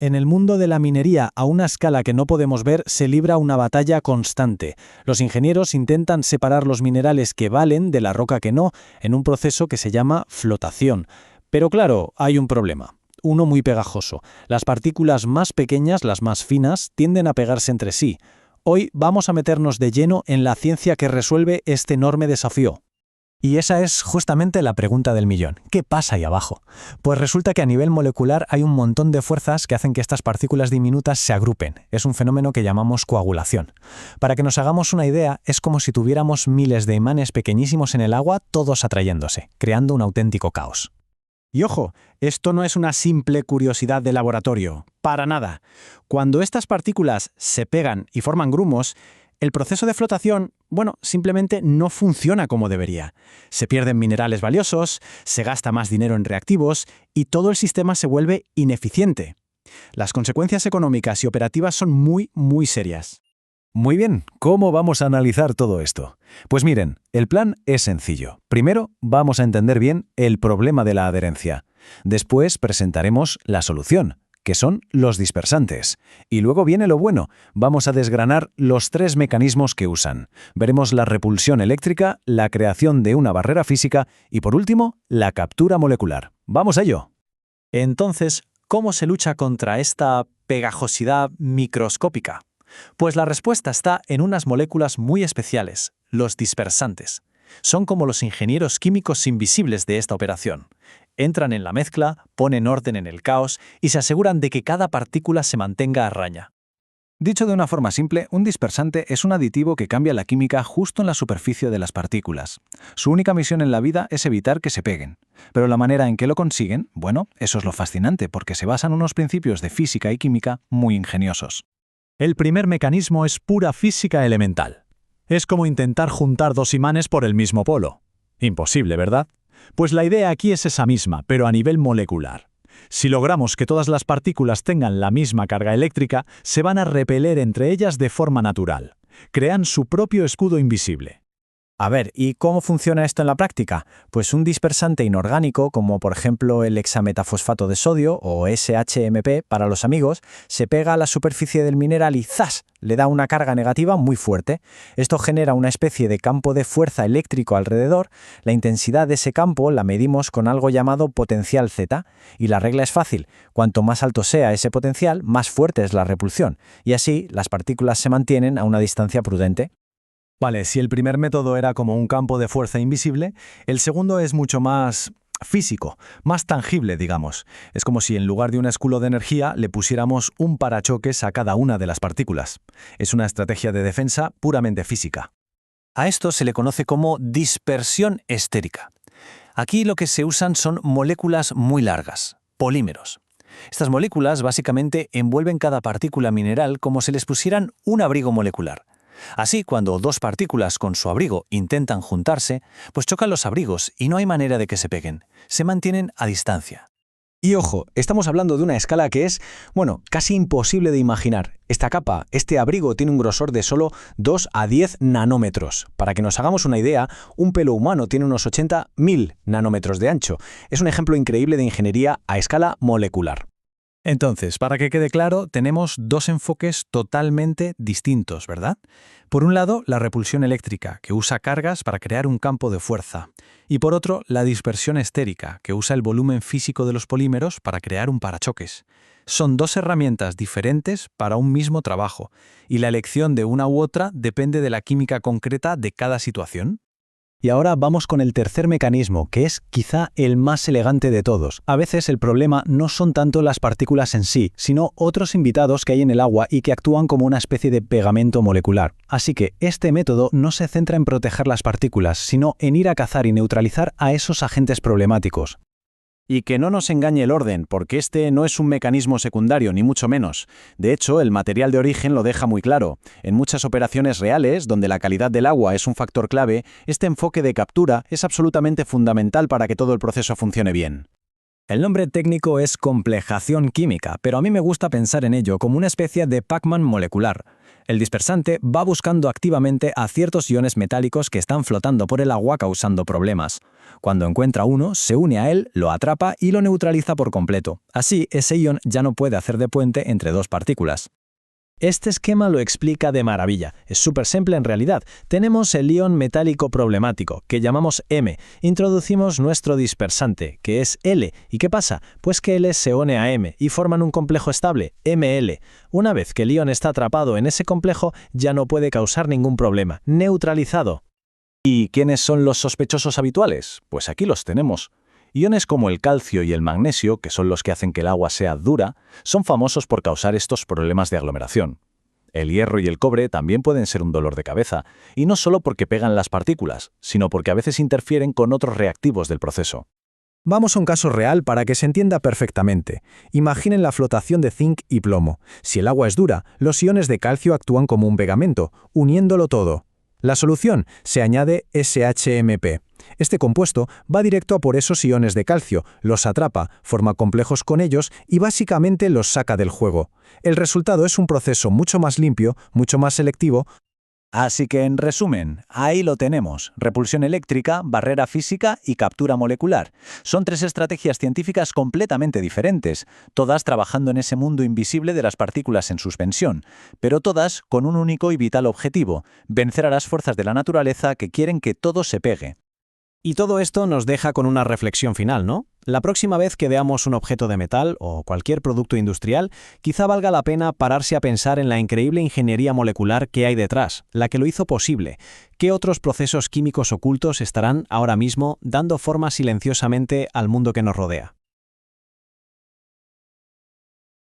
En el mundo de la minería, a una escala que no podemos ver, se libra una batalla constante. Los ingenieros intentan separar los minerales que valen de la roca que no, en un proceso que se llama flotación. Pero claro, hay un problema. Uno muy pegajoso. Las partículas más pequeñas, las más finas, tienden a pegarse entre sí. Hoy vamos a meternos de lleno en la ciencia que resuelve este enorme desafío. Y esa es justamente la pregunta del millón. ¿Qué pasa ahí abajo? Pues resulta que a nivel molecular hay un montón de fuerzas que hacen que estas partículas diminutas se agrupen. Es un fenómeno que llamamos coagulación. Para que nos hagamos una idea, es como si tuviéramos miles de imanes pequeñísimos en el agua, todos atrayéndose, creando un auténtico caos. Y ojo, esto no es una simple curiosidad de laboratorio, para nada. Cuando estas partículas se pegan y forman grumos, el proceso de flotación, simplemente no funciona como debería. Se pierden minerales valiosos, se gasta más dinero en reactivos y todo el sistema se vuelve ineficiente. Las consecuencias económicas y operativas son muy, muy serias. Muy bien, ¿cómo vamos a analizar todo esto? Pues miren, el plan es sencillo. Primero, vamos a entender bien el problema de la adherencia. Después presentaremos la solución, que son los dispersantes. Y luego viene lo bueno, vamos a desgranar los 3 mecanismos que usan. Veremos la repulsión eléctrica, la creación de una barrera física y, por último, la captura molecular. ¡Vamos a ello! Entonces, ¿cómo se lucha contra esta pegajosidad microscópica? Pues la respuesta está en unas moléculas muy especiales, los dispersantes. Son como los ingenieros químicos invisibles de esta operación. Entran en la mezcla, ponen orden en el caos y se aseguran de que cada partícula se mantenga a raya. Dicho de una forma simple, un dispersante es un aditivo que cambia la química justo en la superficie de las partículas. Su única misión en la vida es evitar que se peguen. Pero la manera en que lo consiguen, eso es lo fascinante, porque se basan en unos principios de física y química muy ingeniosos. El primer mecanismo es pura física elemental. Es como intentar juntar 2 imanes por el mismo polo. Imposible, ¿verdad? Pues la idea aquí es esa misma, pero a nivel molecular. Si logramos que todas las partículas tengan la misma carga eléctrica, se van a repeler entre ellas de forma natural. Crean su propio escudo invisible. A ver, ¿y cómo funciona esto en la práctica? Pues un dispersante inorgánico, como por ejemplo el hexametafosfato de sodio o SHMP para los amigos, se pega a la superficie del mineral y ¡zas!, le da una carga negativa muy fuerte. Esto genera una especie de campo de fuerza eléctrico alrededor. La intensidad de ese campo la medimos con algo llamado potencial Z, y la regla es fácil. Cuanto más alto sea ese potencial, más fuerte es la repulsión, y así las partículas se mantienen a una distancia prudente. Vale, si el primer método era como un campo de fuerza invisible, el segundo es mucho más físico, más tangible, digamos. Es como si en lugar de un escudo de energía le pusiéramos un parachoques a cada una de las partículas. Es una estrategia de defensa puramente física. A esto se le conoce como dispersión estérica. Aquí lo que se usan son moléculas muy largas, polímeros. Estas moléculas básicamente envuelven cada partícula mineral como si les pusieran un abrigo molecular. Así, cuando 2 partículas con su abrigo intentan juntarse, pues chocan los abrigos y no hay manera de que se peguen. Se mantienen a distancia. Y ojo, estamos hablando de una escala que es, casi imposible de imaginar. Esta capa, este abrigo, tiene un grosor de solo 2 a 10 nanómetros. Para que nos hagamos una idea, un pelo humano tiene unos 80.000 nanómetros de ancho. Es un ejemplo increíble de ingeniería a escala molecular. Entonces, para que quede claro, tenemos 2 enfoques totalmente distintos, ¿verdad? Por un lado, la repulsión eléctrica, que usa cargas para crear un campo de fuerza. Y por otro, la dispersión estérica, que usa el volumen físico de los polímeros para crear un parachoques. Son 2 herramientas diferentes para un mismo trabajo, y la elección de una u otra depende de la química concreta de cada situación. Y ahora vamos con el tercer mecanismo, que es quizá el más elegante de todos. A veces el problema no son tanto las partículas en sí, sino otros invitados que hay en el agua y que actúan como una especie de pegamento molecular. Así que este método no se centra en proteger las partículas, sino en ir a cazar y neutralizar a esos agentes problemáticos. Y que no nos engañe el orden, porque este no es un mecanismo secundario, ni mucho menos. De hecho, el material de origen lo deja muy claro. En muchas operaciones reales, donde la calidad del agua es un factor clave, este enfoque de captura es absolutamente fundamental para que todo el proceso funcione bien. El nombre técnico es complejación química, pero a mí me gusta pensar en ello como una especie de Pac-Man molecular. El dispersante va buscando activamente a ciertos iones metálicos que están flotando por el agua causando problemas. Cuando encuentra uno, se une a él, lo atrapa y lo neutraliza por completo. Así, ese ion ya no puede hacer de puente entre dos partículas. Este esquema lo explica de maravilla. Es súper simple en realidad. Tenemos el ion metálico problemático, que llamamos M. Introducimos nuestro dispersante, que es L. ¿Y qué pasa? Pues que L se une a M y forman un complejo estable, Ml. Una vez que el ion está atrapado en ese complejo, ya no puede causar ningún problema. Neutralizado. ¿Y quiénes son los sospechosos habituales? Pues aquí los tenemos. Iones como el calcio y el magnesio, que son los que hacen que el agua sea dura, son famosos por causar estos problemas de aglomeración. El hierro y el cobre también pueden ser un dolor de cabeza, y no solo porque pegan las partículas, sino porque a veces interfieren con otros reactivos del proceso. Vamos a un caso real para que se entienda perfectamente. Imaginen la flotación de zinc y plomo. Si el agua es dura, los iones de calcio actúan como un pegamento, uniéndolo todo. La solución se añade SHMP. Este compuesto va directo a por esos iones de calcio, los atrapa, forma complejos con ellos y básicamente los saca del juego. El resultado es un proceso mucho más limpio, mucho más selectivo. Así que, en resumen, ahí lo tenemos. Repulsión eléctrica, barrera física y captura molecular. Son tres estrategias científicas completamente diferentes, todas trabajando en ese mundo invisible de las partículas en suspensión, pero todas con un único y vital objetivo: vencer a las fuerzas de la naturaleza que quieren que todo se pegue. Y todo esto nos deja con una reflexión final, ¿no? La próxima vez que veamos un objeto de metal o cualquier producto industrial, quizá valga la pena pararse a pensar en la increíble ingeniería molecular que hay detrás, la que lo hizo posible. ¿Qué otros procesos químicos ocultos estarán ahora mismo dando forma silenciosamente al mundo que nos rodea?